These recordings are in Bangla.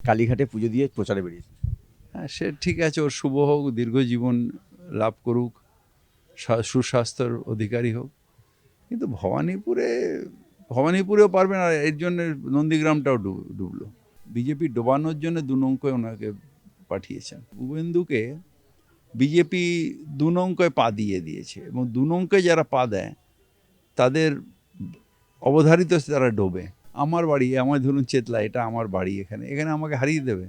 কালীঘাটে পুজো দিয়ে প্রচারে বেরিয়েছে। হ্যাঁ, সে ঠিক আছে, ওর শুভ হোক, দীর্ঘ জীবন লাভ করুক, সুস্বাস্থ্যর অধিকারী হোক। কিন্তু ভবানীপুরেও পারবে না, এর জন্য নন্দীগ্রামটাও ডুবলো। বিজেপি ডোবানোর জন্য 2 নৌকায় ওনাকে পাঠিয়েছেন। শুভেন্দুকে বিজেপি 2 নৌকায় পা দিয়ে দিয়েছে, এবং 2 নৌকায় যারা পা দেয় তাদের অবধারিত তারা ডোবে। আমার বাড়ি, আমার ধরুন চেতলা, এটা আমার বাড়ি, এখানে আমাকে হারিয়ে দেবে।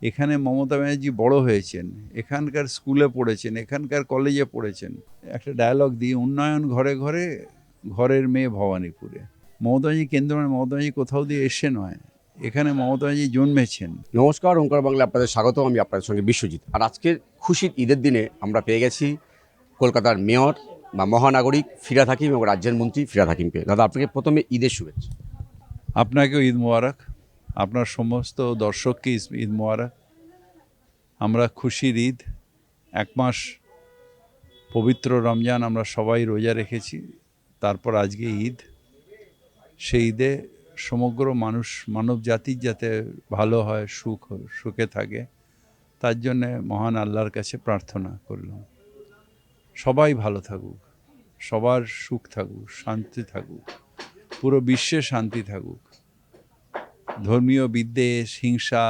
এখানে মমতা ব্যানার্জি বড় হয়েছেন, এখানকার স্কুলে পড়েছেন, এখানকার কলেজে পড়েছেন। একটা ডায়ালগ দিই, উন্নয়ন ঘরে ঘরে, ঘরের মেয়ে ভবানীপুরে। মমতা ব্যানার্জি মমতা ব্যানার্জি কোথাও দিয়ে এসে নয়, এখানে মমতা ব্যানার্জি জন্মেছেন। নমস্কার, ওঙ্কার বাংলা আপনাদের স্বাগত। আমি আপনাদের সঙ্গে বিশ্বজিৎ। আর আজকের খুশির ঈদের দিনে আমরা পেয়ে গেছি কলকাতার মেয়র বা মহানাগরিক ফিরহাদ হাকিম এবং রাজ্যের মন্ত্রী ফিরহাদ হাকিমকে। দাদা, আপনাকে প্রথমে ঈদের শুভেচ্ছা। আপনাকেও ঈদ মোবারক, আপনার সমস্ত দর্শককে ঈদ মোবারক। আমরা খুশির ঈদ, 1 মাস পবিত্র রমজান আমরা সবাই রোজা রেখেছি, তারপর আজকে ঈদ। সেই ঈদে সমগ্র মানব জাতির যাতে ভালো হয়, সুখে থাকে, তার জন্যে মহান আল্লাহর কাছে প্রার্থনা করলাম। সবাই ভালো থাকুক, সবার সুখ থাকুক, শান্তি থাকুক, পুরো বিশ্বে শান্তি থাকুক। ধর্মীয় বিদ্বেষ, হিংসা,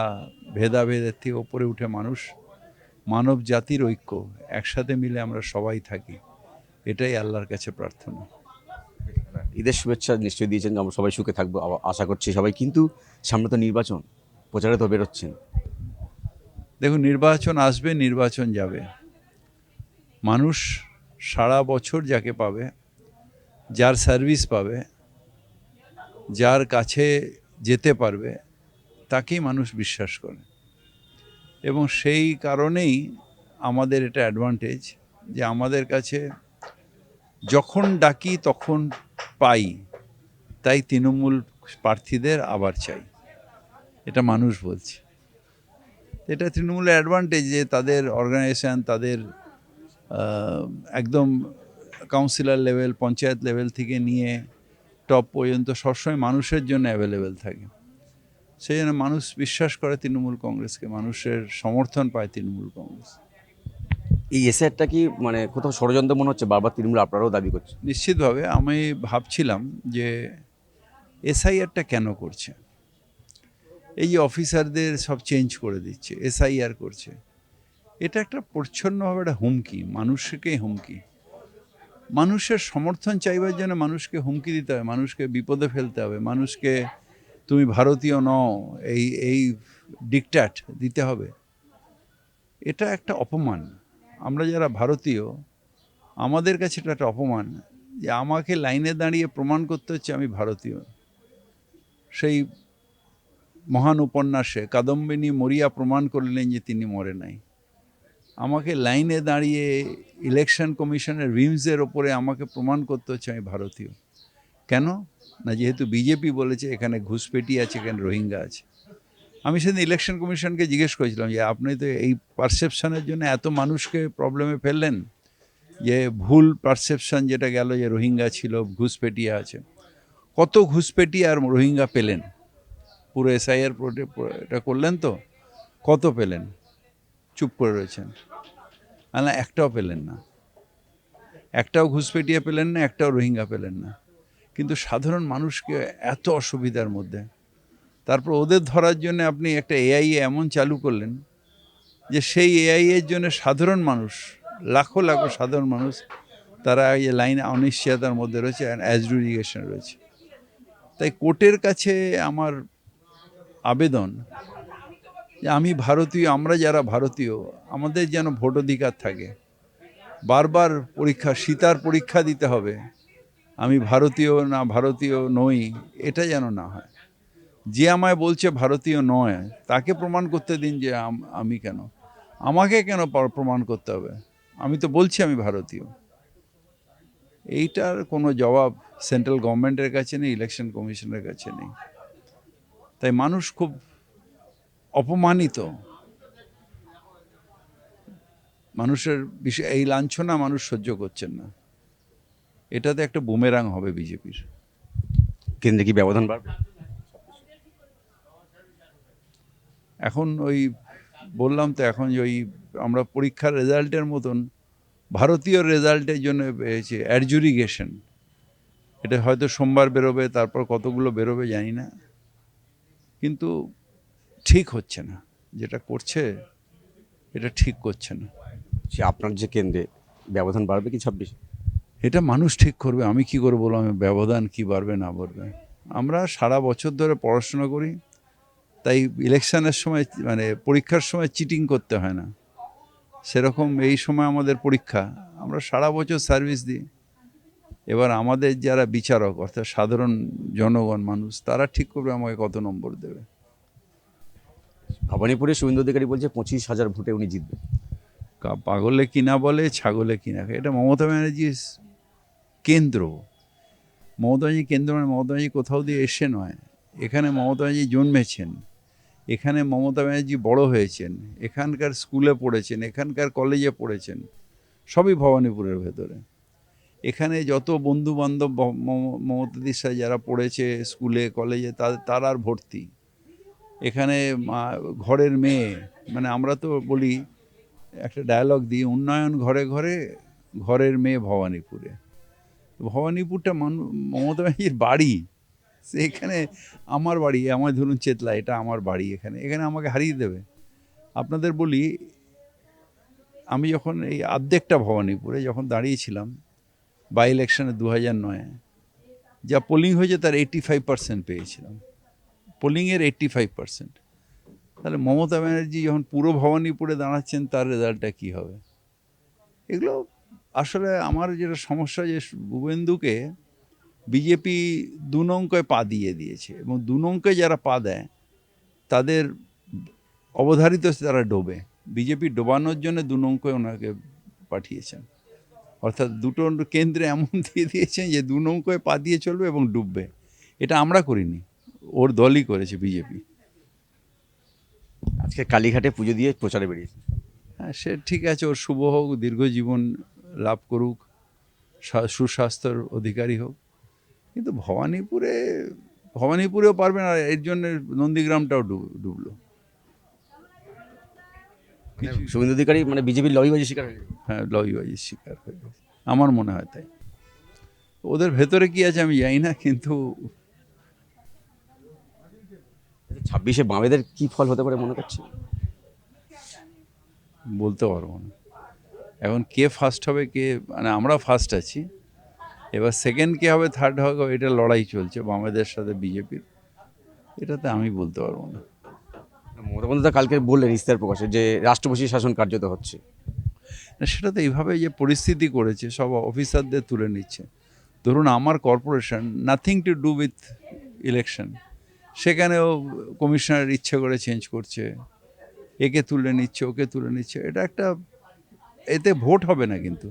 ভেদাভেদের থেকে ওপরে উঠে মানব জাতির ঐক্য, একসাথে মিলে আমরা সবাই থাকি, এটাই আল্লাহর কাছে প্রার্থনা। ঈদের শুভেচ্ছা নিশ্চয়ই দিয়েছেন, আমরা সবাই সুখে থাকবো আশা করছি সবাই। কিন্তু সামনে তো নির্বাচন, প্রচারে তো বেরোচ্ছেন। দেখুন, নির্বাচন আসবে, নির্বাচন যাবে। মানুষ সারা বছর যাকে পাবে, যার সার্ভিস পাবে, যার কাছে যেতে পারবে, তাকেই মানুষ বিশ্বাস করে। এবং সেই কারণেই আমাদের এটা অ্যাডভান্টেজ যে আমাদের কাছে যখন ডাকি তখন পাই, তাই তৃণমূল প্রার্থীদের আবার চাই, এটা মানুষ বলছে। এটা তৃণমূলের অ্যাডভান্টেজ যে তাদের অর্গানাইজেশান, তাদের একদম কাউন্সিলর লেভেল, পঞ্চায়েত লেভেল থেকে নিয়ে টপ পর্যন্ত সবসময় মানুষের জন্য অ্যাভেলেবেল থাকে। সেই জন্য মানুষ বিশ্বাস করে তৃণমূল কংগ্রেসকে, মানুষের সমর্থন পায় তৃণমূল কংগ্রেস। এই এসআইআরটা কি মানে কোথাও ষড়যন্ত্র মনে হচ্ছে? বারবার তৃণমূল আপনারাও দাবি করছে। নিশ্চিতভাবে আমি ভাবছিলাম যে এসআইআরটা কেন করছে, এই যে অফিসারদের সব চেঞ্জ করে দিচ্ছে, এসআইআর করছে, এটা একটা প্রচ্ছন্নভাবে একটা হুমকি, মানুষকে হুমকি। মানুষের সমর্থন চাইবার জন্য মানুষকে হুমকি দিতে হবে, মানুষকে বিপদে ফেলতে হবে, মানুষকে তুমি ভারতীয় নও এই ডিকট্যাট দিতে হবে। এটা একটা অপমান। আমরা যারা ভারতীয়, আমাদের কাছে এটা একটা অপমান যে আমাকে লাইনে দাঁড়িয়ে প্রমাণ করতে হচ্ছে আমি ভারতীয়। সেই মহান উপন্যাসে কাদম্বিনী মরিয়া প্রমাণ করলেন যে তিনি মরে নাই। আমাকে লাইনে দাঁড়িয়ে ইলেকশন কমিশনের রিমসের ওপরে আমাকে প্রমাণ করতে হচ্ছে আমি ভারতীয়। কেন না, যেহেতু বিজেপি বলেছে এখানে ঘুষপেটি আছে, এখানে রোহিঙ্গা আছে। আমি সেদিন ইলেকশন কমিশনকে জিজ্ঞেস করেছিলাম যে আপনি তো এই পারসেপশনের জন্য এত মানুষকে প্রবলেমে ফেললেন, যে ভুল পারসেপশন যেটা গেল যে রোহিঙ্গা ছিল, ঘুষপেটিয়া আছে। কত ঘুষপেটিয়া আর রোহিঙ্গা পেলেন? পুরো এসআইআর এটা করলেন তো, কত পেলেন? চুপ করে রয়েছেন। না, একটাও পেলেন না, একটাও ঘুষপেটিয়া পেলেন না, একটাও রোহিঙ্গা পেলেন না। কিন্তু সাধারণ মানুষকে এত অসুবিধার মধ্যে, তারপর ওদের ধরার জন্য আপনি একটা এআই এমন চালু করলেন যে সেই এআই এর জন্য সাধারণ মানুষ, লাখো লাখো সাধারণ মানুষ, তারা এই লাইনে অনিশ্চয়তার মধ্যে রয়েছে, অ্যাডজুডিকেশন রয়েছে। তাই কোর্টের কাছে আমার আবেদন যে আমি ভারতীয়, আমরা যারা ভারতীয়, আমাদের যেন ভোট অধিকার থাকে। বারবার সীতার পরীক্ষা দিতে হবে, আমি ভারতীয় না ভারতীয় নই, এটা যেন না হয়। যে আমায় বলছে ভারতীয় নয়, তাকে প্রমাণ করতে দিন যে আমি কেন, আমাকে কেন প্রমাণ করতে হবে? আমি তো বলছি আমি ভারতীয়। এইটার কোনো জবাব সেন্ট্রাল গভর্নমেন্টের কাছে নেই, ইলেকশন কমিশনের কাছে নেই। তাই মানুষ খুব অপমানিত। মানুষের বিষয় এই লাঞ্ছনা মানুষ সহ্য করছেন না। এটাতে একটা বুমেরাং হবে বিজেপির। কেন্দ্রে কি ব্যবধান বাড়বে? এখন ওই বললাম তো, এখন যে ওই আমরা পরীক্ষার রেজাল্টের মতন ভারতীয় রেজাল্টের জন্য পেয়েছে অ্যাডজুডিকেশন। এটা হয়তো সোমবার বেরোবে, তারপর কতগুলো বেরোবে জানি না, কিন্তু ঠিক হচ্ছে না, যেটা করছে এটা ঠিক করছে না। সে আপনার যে কেন্দ্রে ব্যবধান বাড়বে কি 26? এটা মানুষ ঠিক করবে, আমি কি করে বলবো আমি ব্যবধান কি বাড়বে না বাড়বে। আমরা সারা বছর ধরে পড়াশোনা করি, তাই ইলেকশনের সময় মানে পরীক্ষার সময় চিটিং করতে হয় না। সেরকম এই সময় আমাদের পরীক্ষা, আমরা সারা বছর সার্ভিস দিই। এবার আমাদের যারা বিচারক অর্থাৎ সাধারণ জনগণ মানুষ, তারা ঠিক করবে আমাকে কত নম্বর দেবে। ভবানীপুরে শুভেন্দু অধিকারী বলছে 25,000 ভোটে উনি জিতবেন। পাগলে কিনা বলে, ছাগলে কিনা খায়। এটা মমতা ব্যানার্জির কেন্দ্র। মমতা ব্যানার্জি কেন্দ্র মানে মমতা ব্যানার্জি কোথাও দিয়ে এসে নয়, এখানে মমতা ব্যানার্জি জন্মেছেন, এখানে মমতা ব্যানার্জি বড় হয়েছেন, এখানকার স্কুলে পড়েছেন, এখানকার কলেজে পড়েছেন, সবই ভবানীপুরের ভেতরে। এখানে যত বন্ধু বান্ধব মমতাদির সাথে যারা পড়েছে স্কুলে কলেজে, তারার ভর্তি। এখানে ঘরের মেয়ে, মানে আমরা তো বলি, একটা ডায়ালগ দিই, উন্নয়ন ঘরে ঘরে, ঘরের মেয়ে ভবানীপুরে। ভবানীপুরটা মমতা ব্যানার্জির বাড়ি, সেখানে আমার বাড়ি, আমার ধরুন চেতলা, এটা আমার বাড়ি, এখানে আমাকে হারিয়ে দেবে। আপনাদের বলি, আমি যখন এই অর্ধেকটা ভবানীপুরে যখন দাঁড়িয়েছিলাম বাই ইলেকশনে 2009, যা পোলিং হয়েছে তার 85% পেয়েছিলাম, পোলিংয়ের 85%। তাহলে মমতা ব্যানার্জি যখন পুরো ভবানীপুরে দাঁড়াচ্ছেন, তার রেজাল্টটা কী হবে? এগুলো আসলে আমার যেটা সমস্যা, যে শুভেন্দুকে বিজেপি 2 নৌকায় পা দিয়ে দিয়েছে, এবং 2 নৌকায় যারা পা দেয় তাদের অবধারিত তারা ডোবে। বিজেপি ডোবানোর জন্য 2 নৌকায় ওনাকে পাঠিয়েছেন, অর্থাৎ দুটো কেন্দ্রে এমন দিয়ে দিয়েছেন যে 2 নৌকায় পা দিয়ে চলবে এবং ডুববে। এটা আমরা করিনি, ওর দলই করেছে, বিজেপি। আজকে কালীঘাটে পুজো দিয়ে প্রচারে বেরিয়েছে। হ্যাঁ, সে ঠিক আছে, ওর শুভ হোক, দীর্ঘজীবন লাভ করুক, সুস্বাস্থ্যের অধিকারী হোক। কিন্তু ভবানীপুরেও পারবে না, এর জন্য নন্দীগ্রামটাও ডুবলো। শুভেন্দু অধিকারী মানে বিজেপির লবিবাজি শিকার হয়ে গেছে। হ্যাঁ, লবিবাজির শিকার হয়ে গেছে, আমার মনে হয় তাই। ওদের ভেতরে কি আছে আমি জানি না, কিন্তু 26-এ বামেদের কি ফল হতে পারে মনে করছে? বলতে পারবো না এখন কে ফার্স্ট হবে, কে, মানে আমরা ফার্স্ট আছি, এবার সেকেন্ড কে হবে, থার্ড হবে, এটা লড়াই চলছে বামেদের সাথে বিজেপির, এটাতে আমি বলতে পারবো না। মমতা বন্দ্যোপাধ্যায় কালকে বললেন ইস্তাহার প্রকাশে যে রাষ্ট্রপতি শাসন কার্যত হচ্ছে। সেটা তো এইভাবে যে পরিস্থিতি করেছে, সব অফিসারদের তুলে নিচ্ছে। ধরুন আমার corporation, nothing to do with election, সেখানেও কমিশনার ইচ্ছে করে চেঞ্জ করছে, একে তুলে নিচ্ছে, ওকে তুলে নিচ্ছে। এটা একটা, এতে ভোট হবে না, কিন্তু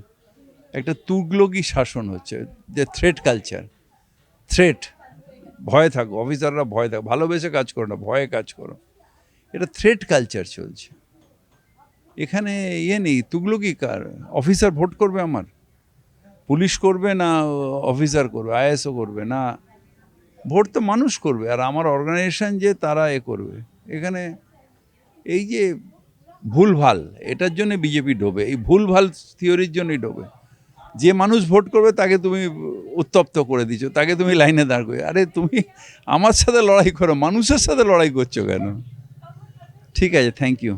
একটা তুগলকি শাসন হচ্ছে, যে থ্রেট কালচার, থ্রেট, ভয়ে থাকো, অফিসাররা ভয় থাকো, ভালোবেসে কাজ করো না, ভয়ে কাজ করো, এটা থ্রেট কালচার চলছে। এখানে নেই, তুগলকি কার? অফিসার ভোট করবে আমার, পুলিশ করবে না অফিসার করবে, আইএসও করবে না, ভোট তো মানুষ করবে, আর আমার অর্গানাইজেশন যে তারা করবে। এখানে এই যে ভুলভাল, এটার জন্য বিজেপি ডোবে, এই ভুলভাল থিওরির জন্যই ডোবে। যে মানুষ ভোট করবে তাকে তুমি উত্তপ্ত করে দিচ্ছ, তাকে তুমি লাইনে দাঁড় করে, আরে তুমি আমার সাথে লড়াই করো, মানুষের সাথে লড়াই করছো কেন? ঠিক আছে, থ্যাংক ইউ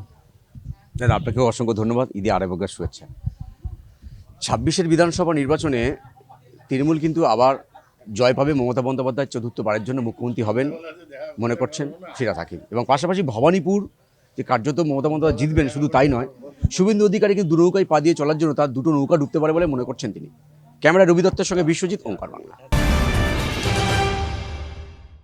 দাদা, আপনাকেও অসংখ্য ধন্যবাদ। ঈদে আরেকবার শুভেচ্ছা। 26-এর বিধানসভা নির্বাচনে তৃণমূল কিন্তু আবার জয় পাবে, মমতা বন্দ্যোপাধ্যায় চতুর্থবারের জন্য মুখ্যমন্ত্রী হবেন মনে করছেন ফিরহাদ হাকিম, এবং পাশাপাশি ভবানীপুর যে কার্যত মমতা বন্দ্যোপাধ্যায় জিতবেন, শুধু তাই নয়, শুভেন্দু অধিকারীকে 2 নৌকায় পা দিয়ে চলার জন্য তার 2টো নৌকা ডুবতে পারে বলে মনে করছেন তিনি। ক্যামেরা রবি দত্তের সঙ্গে বিশ্বজিৎ, ওঙ্কার বাংলা।